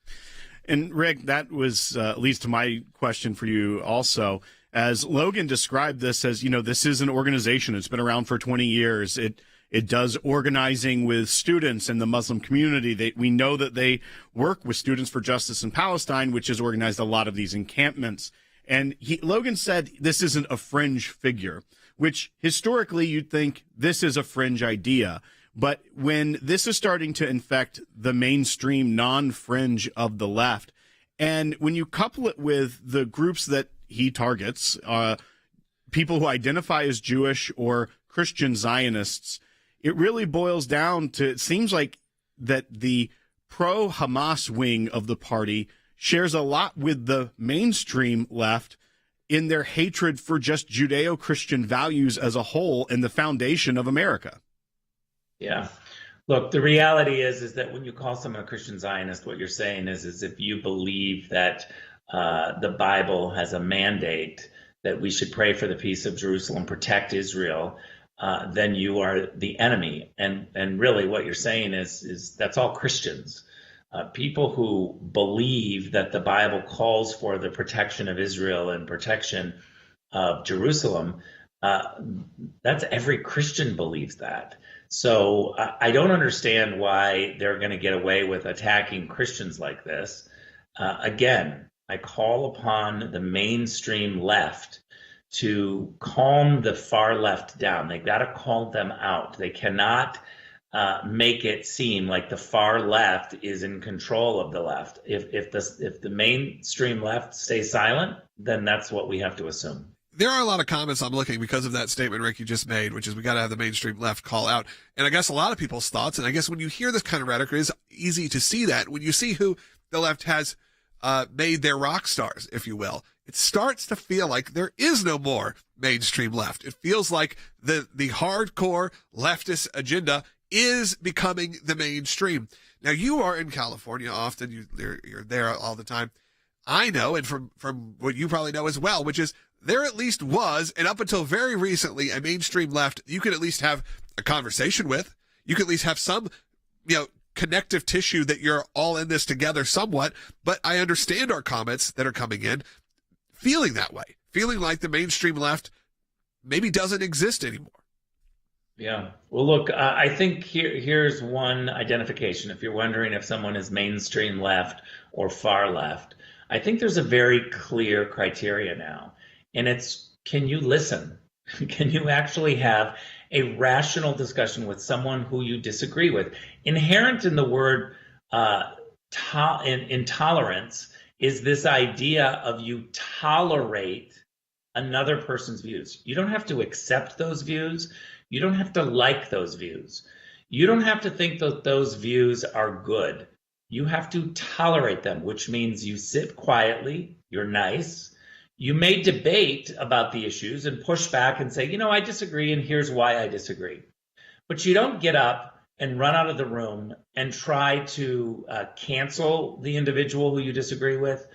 S6: And Rick, that was leads to my question for you also. As Logan described this as, this is an organization that's been around for 20 years. It does organizing with students in the Muslim community. We know that they work with Students for Justice in Palestine, which has organized a lot of these encampments. And Logan said this isn't a fringe figure, which historically you'd think this is a fringe idea. But when this is starting to infect the mainstream non-fringe of the left, and when you couple it with the groups that he targets, people who identify as Jewish or Christian Zionists, it really boils down to, it seems like that the pro-Hamas wing of the party shares a lot with the mainstream left in their hatred for just Judeo-Christian values as a whole and the foundation of America.
S24: Yeah. Look, the reality is that when you call someone a Christian Zionist, what you're saying is if you believe that the Bible has a mandate that we should pray for the peace of Jerusalem, protect Israel, then you are the enemy. And really what you're saying is that's all Christians. People who believe that the Bible calls for the protection of Israel and protection of Jerusalem, that's every Christian believes that. So I don't understand why they're going to get away with attacking Christians like this. Again, I call upon the mainstream left to calm the far left down. They've got to call them out. They cannot make it seem like the far left is in control of the left. If the mainstream left stays silent, then that's what we have to assume.
S1: There are a lot of comments I'm looking because of that statement, Rick, you just made, which is we got to have the mainstream left call out. And I guess a lot of people's thoughts, and I guess when you hear this kind of rhetoric, it is easy to see that. When you see who the left has made their rock stars, if you will, it starts to feel like there is no more mainstream left. It feels like the hardcore leftist agenda is becoming the mainstream. Now, you are in California often. You're there all the time. I know, and from what you probably know as well, which is there at least was, and up until very recently, a mainstream left you could at least have a conversation with. You could at least have some, connective tissue that you're all in this together somewhat. But I understand our comments that are coming in feeling that way, feeling like the mainstream left maybe doesn't exist anymore.
S24: Yeah. Well, look, I think here's one identification. If you're wondering if someone is mainstream left or far left, I think there's a very clear criteria now. And it's, can you listen? Can you actually have a rational discussion with someone who you disagree with? Inherent in the word intolerance is this idea of you tolerate another person's views. You don't have to accept those views. You don't have to like those views. You don't have to think that those views are good. You have to tolerate them, which means you sit quietly, you're nice. You may debate about the issues and push back and say, I disagree and here's why I disagree. But you don't get up and run out of the room and try to cancel the individual who you disagree with,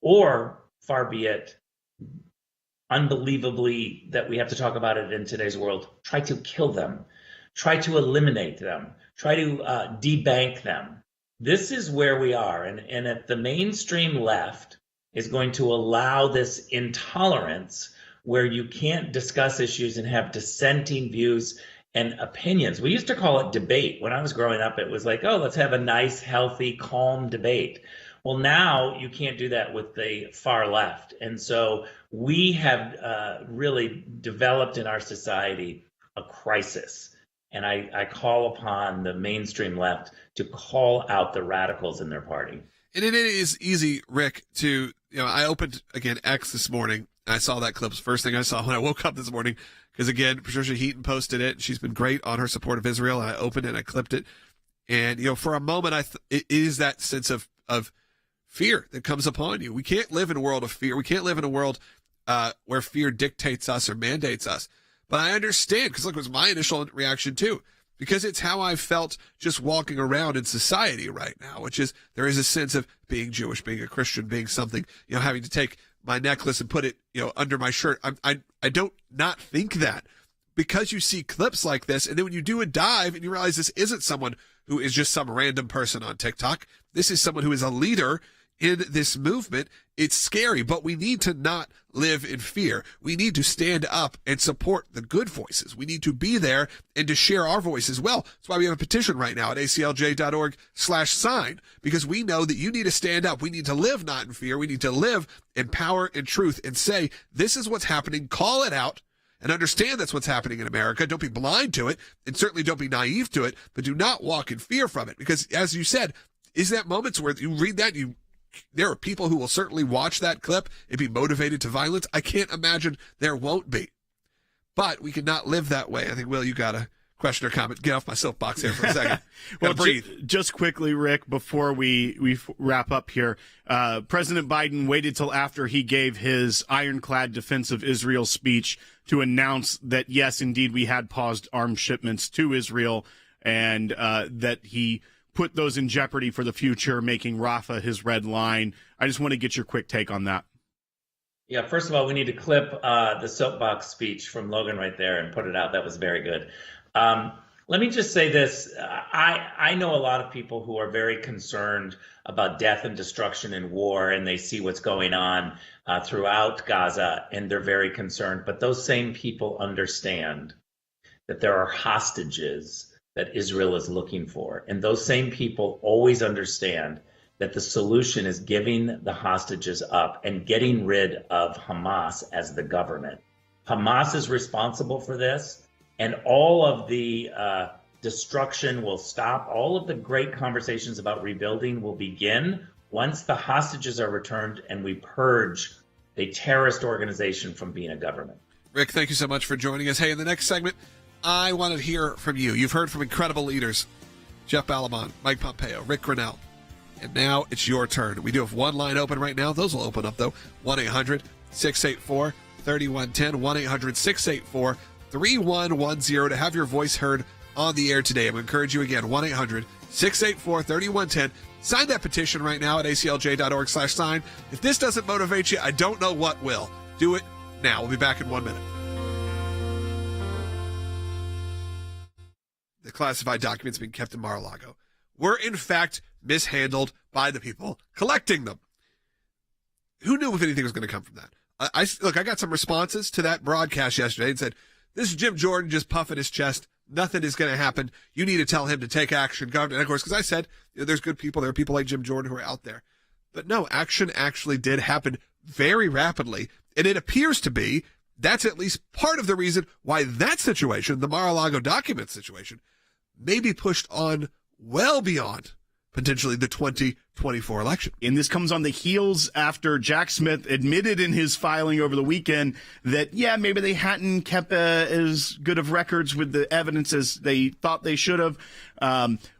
S24: or far be it, unbelievably that we have to talk about it in today's world, try to kill them, try to eliminate them, try to debank them. This is where we are. And if the mainstream left is going to allow this intolerance where you can't discuss issues and have dissenting views and opinions. We used to call it debate. When I was growing up, it was like, oh, let's have a nice, healthy, calm debate. Well, now you can't do that with the far left. And so we have really developed in our society a crisis. And I call upon the mainstream left to call out the radicals in their party.
S1: And it is easy, Rick, to, I opened, again, X this morning, And I saw that clip. It was the first thing I saw when I woke up this morning. Because, again, Patricia Heaton posted it. She's been great on her support of Israel. And I opened it and I clipped it. And, for a moment, it is that sense of fear that comes upon you. We can't live in a world of fear. We can't live in a world where fear dictates us or mandates us. But I understand, because look, it was my initial reaction too, because it's how I felt just walking around in society right now, which is there is a sense of being Jewish, being a Christian, being something, having to take my necklace and put it, under my shirt. I don't not think that, because you see clips like this, and then when you do a dive and you realize this isn't someone who is just some random person on TikTok, this is someone who is a leader in this movement. It's scary, but we need to not live in fear. We need to stand up and support the good voices. We need to be there and to share our voice as well. That's why we have a petition right now at aclj.org/sign, because we know that you need to stand up. We need to live not in fear. We need to live in power and truth and say, this is what's happening. Call it out and understand that's what's happening in America. Don't be blind to it, and certainly don't be naive to it, but do not walk in fear from it. Because as you said, is that moments where you read that, there are people who will certainly watch that clip and be motivated to violence. I can't imagine there won't be. But we cannot live that way. I think, Will, you got a question or comment. Get off my soapbox here for a second.
S6: Well,
S1: breathe.
S6: Just quickly, Rick, before we wrap up here, President Biden waited till after he gave his ironclad defense of Israel speech to announce that, yes, indeed, we had paused arms shipments to Israel, and that he put those in jeopardy for the future, making Rafah his red line. I just want to get your quick take on that.
S24: Yeah, first of all, we need to clip the soapbox speech from Logan right there and put it out. That was very good. Let me just say this. I know a lot of people who are very concerned about death and destruction and war, and they see what's going on throughout Gaza, and they're very concerned. But those same people understand that there are hostages that Israel is looking for. And those same people always understand that the solution is giving the hostages up and getting rid of Hamas as the government. Hamas is responsible for this, and all of the destruction will stop. All of the great conversations about rebuilding will begin once the hostages are returned and we purge a terrorist organization from being a government.
S1: Rick, thank you so much for joining us. Hey, in the next segment, I want to hear from you. You've heard from incredible leaders, Jeff Balaban, Mike Pompeo, Rick Grenell, and now it's your turn. We do have one line open right now. Those will open up, though. 1-800-684-3110, 1-800-684-3110 to have your voice heard on the air today. I'm going to encourage you again, 1-800-684-3110. Sign that petition right now at aclj.org/sign. If this doesn't motivate you, I don't know what will. Do it now. We'll be back in 1 minute. The classified documents being kept in Mar-a-Lago were, in fact, mishandled by the people collecting them. Who knew if anything was going to come from that? I got some responses to that broadcast yesterday and said, this is Jim Jordan just puffing his chest. Nothing is going to happen. You need to tell him to take action, government. And of course, because I said, there's good people. There are people like Jim Jordan who are out there. But no, action actually did happen very rapidly. And it appears to be that's at least part of the reason why that situation, the Mar-a-Lago document situation, may be pushed on well beyond potentially the 2024 election.
S6: And this comes on the heels after Jack Smith admitted in his filing over the weekend that, maybe they hadn't kept as good of records with the evidence as they thought they should have.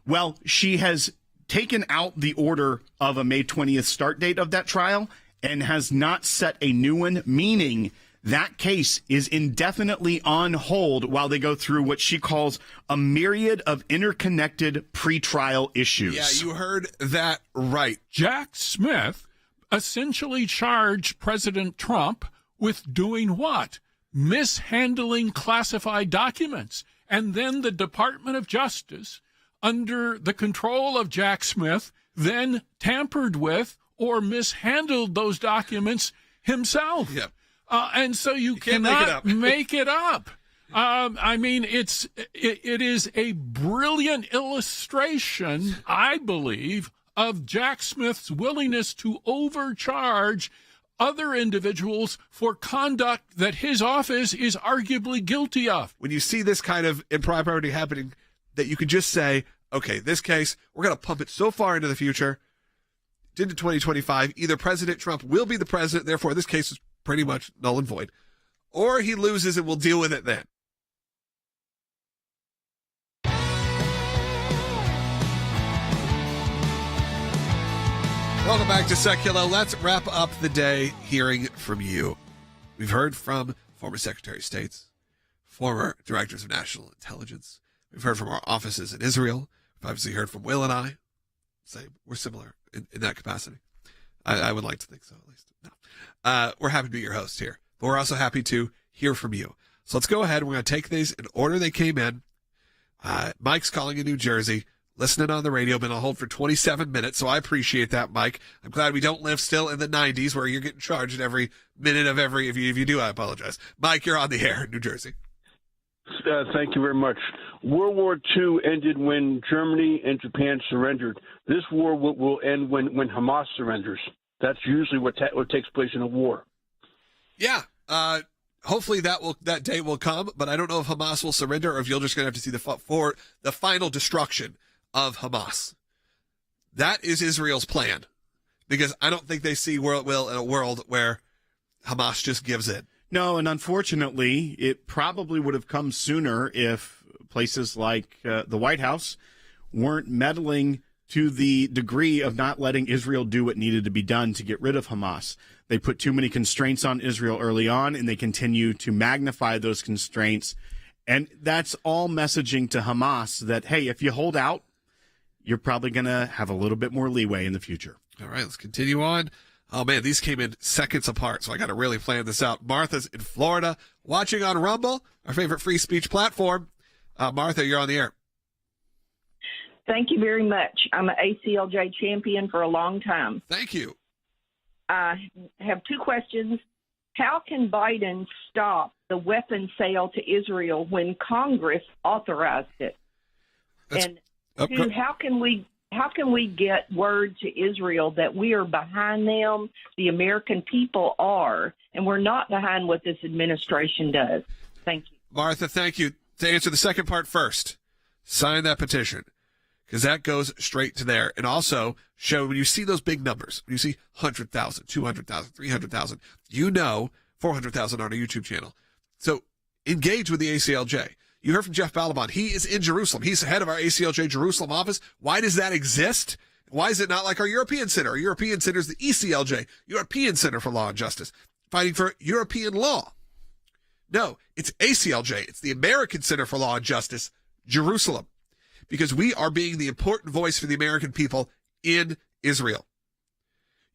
S6: Well, she has taken out the order of a May 20th start date of that trial and has not set a new one, meaning that case is indefinitely on hold while they go through what she calls a myriad of interconnected pretrial issues.
S1: Yeah, you heard that right.
S5: Jack Smith essentially charged President Trump with doing what? Mishandling classified documents. And then the Department of Justice, under the control of Jack Smith, then tampered with or mishandled those documents himself.
S1: Yep.
S5: And so you cannot make it up. I mean, it is a brilliant illustration, I believe, of Jack Smith's willingness to overcharge other individuals for conduct that his office is arguably guilty of.
S1: When you see this kind of impropriety happening, that you can just say, okay, this case, we're going to pump it so far into the future, into 2025, either President Trump will be the president, therefore this case is pretty much null and void, or he loses and we'll deal with it then. Welcome back to Sekulow. Let's wrap up the day hearing from you. We've heard from former Secretary of States, former directors of national intelligence. We've heard from our offices in Israel. We've obviously heard from Will and I. Same. We're similar in that capacity. I would like to think so, at least. No. We're happy to be your hosts here, but we're also happy to hear from you. So let's go ahead. We're going to take these in order they came in. Mike's calling in New Jersey, listening on the radio, been on hold for 27 minutes, so I appreciate that, Mike. I'm glad we don't live still in the 90s where you're getting charged every minute of if you do, I apologize. Mike, you're on the air in New Jersey.
S8: Thank you very much. World War II ended when Germany and Japan surrendered. This war will end when Hamas surrenders. That's usually what takes place in a war.
S1: Yeah. Hopefully that day will come, but I don't know if Hamas will surrender or if you're just going to have to see the final destruction of Hamas. That is Israel's plan, because I don't think they see in a world where Hamas just gives in.
S6: No, and unfortunately, it probably would have come sooner if places like the White House weren't meddling to the degree of not letting Israel do what needed to be done to get rid of Hamas. They put too many constraints on Israel early on, and they continue to magnify those constraints. And that's all messaging to Hamas that, hey, if you hold out, you're probably going to have a little bit more leeway in the future.
S1: All right, let's continue on. Oh, man, these came in seconds apart, so I got to really plan this out. Martha's in Florida, watching on Rumble, our favorite free speech platform. Martha, you're on the air.
S9: Thank you very much. I'm an ACLJ champion for a long time.
S1: Thank you.
S9: I have two questions. How can Biden stop the weapon sale to Israel when Congress authorized it? How can we get word to Israel that we are behind them, the American people are, and we're not behind what this administration does? Thank you.
S1: Martha, thank you. To answer the second part first, sign that petition, because that goes straight to there. And also show when you see those big numbers, when you see 100,000, 200,000, 300,000, 400,000 on our YouTube channel. So engage with the ACLJ. You heard from Jeff Balaban. He is in Jerusalem. He's the head of our ACLJ Jerusalem office. Why does that exist? Why is it not like our European Center? Our European Center is the ECLJ, European Center for Law and Justice, fighting for European law. No, it's ACLJ. It's the American Center for Law and Justice, Jerusalem, because we are being the important voice for the American people in Israel.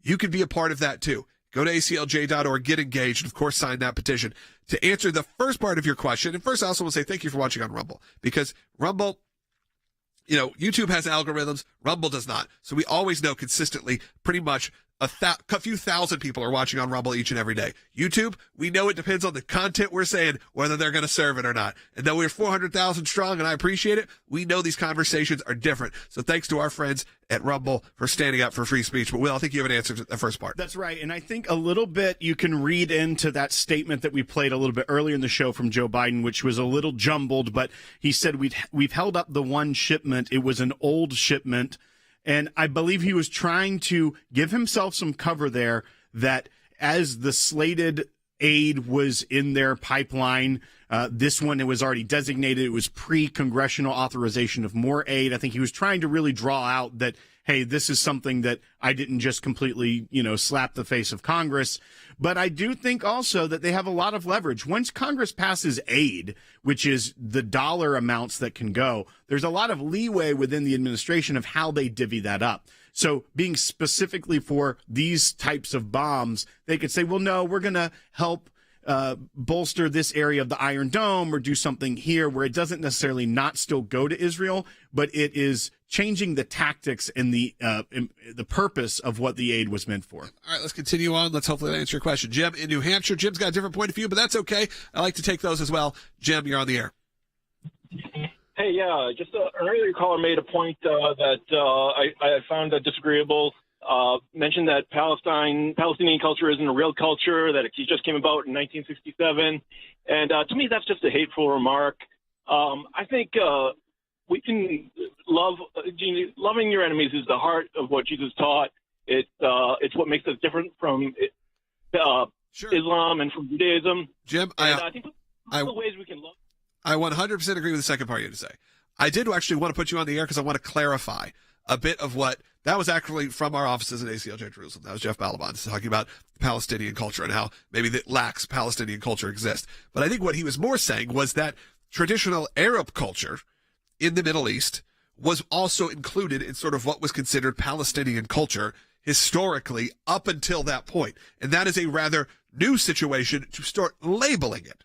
S1: You can be a part of that too. Go to aclj.org, get engaged, and of course sign that petition. To answer the first part of your question, and first I also want to say thank you for watching on Rumble, because Rumble, YouTube has algorithms, Rumble does not. So we always know consistently pretty much a few thousand people are watching on Rumble each and every day. YouTube, we know it depends on the content we're saying, whether they're going to serve it or not. And though we're 400,000 strong, and I appreciate it, we know these conversations are different. So thanks to our friends at Rumble for standing up for free speech. But Will, I think you have an answer to the first part.
S6: That's right. And I think a little bit you can read into that statement that we played a little bit earlier in the show from Joe Biden, which was a little jumbled, but he said we've held up the one shipment. It was an old shipment. And I believe he was trying to give himself some cover there that as the slated aid was in their pipeline, this one, it was already designated. It was pre-congressional authorization of more aid. I think he was trying to really draw out that, hey, this is something that I didn't just completely, slap the face of Congress. But I do think also that they have a lot of leverage. Once Congress passes aid, which is the dollar amounts that can go, there's a lot of leeway within the administration of how they divvy that up. So being specifically for these types of bombs, they could say, well, no, we're going to help bolster this area of the Iron Dome or do something here where it doesn't necessarily not still go to Israel, but it is changing the tactics and the purpose of what the aid was meant for.
S1: All right, let's continue on. Let's hopefully answer your question. Jim in New Hampshire. Jim's got a different point of view, but that's okay. I like to take those as well. Jim, you're on the air.
S10: Hey, yeah, just an earlier caller made a point that I found disagreeable. Mentioned that Palestinian culture isn't a real culture, that it just came about in 1967. And to me, that's just a hateful remark. I think we can loving your enemies is the heart of what Jesus taught. It's what makes us different from Islam and from Judaism.
S1: Jim,
S10: I think the ways we can look.
S1: I 100% agree with the second part you had to say. I did actually want to put you on the air because I want to clarify a bit of what that was actually from our offices in ACLJ Jerusalem. That was Jeff Balaban talking about Palestinian culture and how maybe that lacks Palestinian culture exists. But I think what he was more saying was that traditional Arab culture in the Middle East was also included in sort of what was considered Palestinian culture historically up until that point. And that is a rather new situation to start labeling it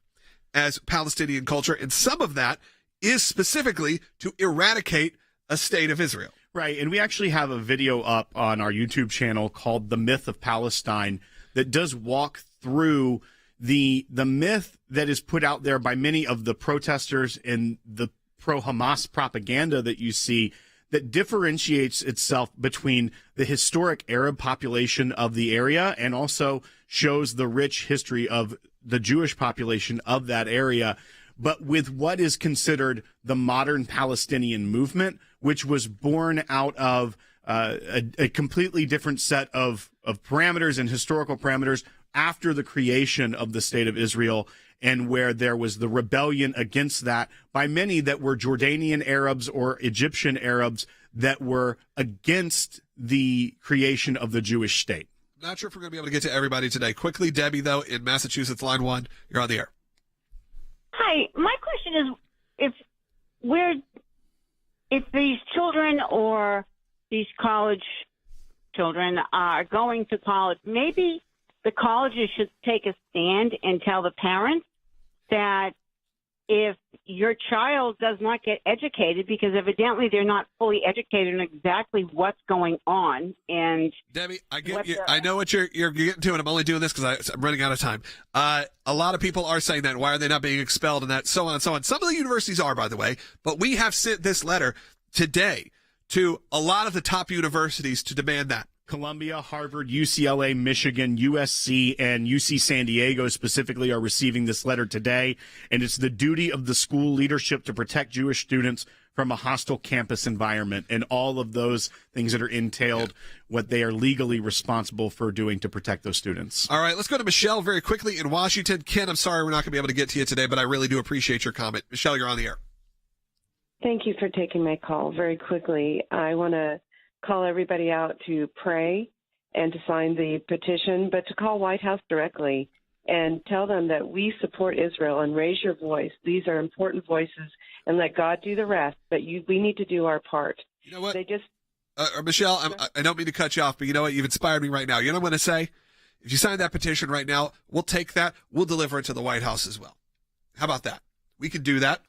S1: as Palestinian culture. And some of that is specifically to eradicate a state of Israel.
S6: Right. And we actually have a video up on our YouTube channel called The Myth of Palestine that does walk through the myth that is put out there by many of the protesters and the pro-Hamas propaganda that you see that differentiates itself between the historic Arab population of the area and also shows the rich history of the Jewish population of that area, but with what is considered the modern Palestinian movement, which was born out of a completely different set of parameters and historical parameters after the creation of the State of Israel, and where there was the rebellion against that by many that were Jordanian Arabs or Egyptian Arabs that were against the creation of the Jewish state.
S1: Not sure if we're going to be able to get to everybody today. Quickly, Debbie, though, in Massachusetts, line 1, you're on the air.
S7: Hi, my question is if these children or these college children are going to college, maybe the colleges should take a stand and tell the parents that if your child does not get educated, because evidently they're not fully educated on exactly what's going on. And
S1: Debbie, I know what you're getting to, and I'm only doing this because I'm running out of time. A lot of people are saying that. Why are they not being expelled and that, so on and so on. Some of the universities are, by the way, but we have sent this letter today to a lot of the top universities to demand that.
S6: Columbia, Harvard, UCLA, Michigan, USC, and UC San Diego specifically are receiving this letter today. And it's the duty of the school leadership to protect Jewish students from a hostile campus environment and all of those things that are entailed, what they are legally responsible for doing to protect those students.
S1: All right, let's go to Michelle very quickly in Washington. Ken, I'm sorry we're not going to be able to get to you today, but I really do appreciate your comment. Michelle, you're on the air.
S11: Thank you for taking my call. Very quickly, I want to call everybody out to pray and to sign the petition, but to call White House directly and tell them that we support Israel and raise your voice. These are important voices, and let God do the rest, but we need to do our part.
S1: You know what?
S11: They just
S1: Michelle, I don't mean to cut you off, but you know what? You've inspired me right now. You know what I'm going to say? If you sign that petition right now, we'll take that. We'll deliver it to the White House as well. How about that? We can do that.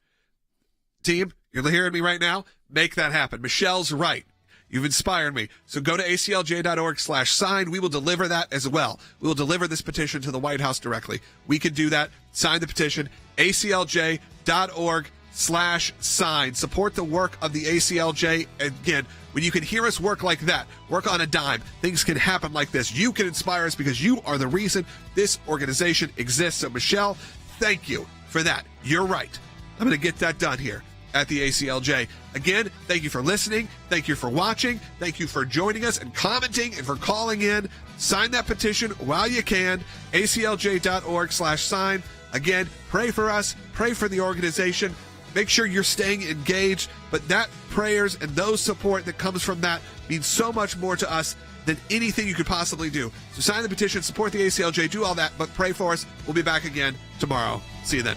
S1: Team, you're hearing me right now? Make that happen. Michelle's right. You've inspired me. So go to aclj.org/sign. We will deliver that as well. We will deliver this petition to the White House directly. We can do that. Sign the petition. aclj.org/sign. Support the work of the ACLJ. Again, when you can hear us work like that, work on a dime, things can happen like this. You can inspire us because you are the reason this organization exists. So, Michelle, thank you for that. You're right. I'm going to get that done here at the ACLJ. Again, thank you for listening. Thank you for watching. Thank you for joining us and commenting and for calling in. Sign that petition while you can. aclj.org/sign. Again, pray for us. Pray for the organization. Make sure you're staying engaged. But that prayers and those support that comes from that means so much more to us than anything you could possibly do. So sign the petition, support the ACLJ, do all that, but pray for us. We'll be back again tomorrow. See you then.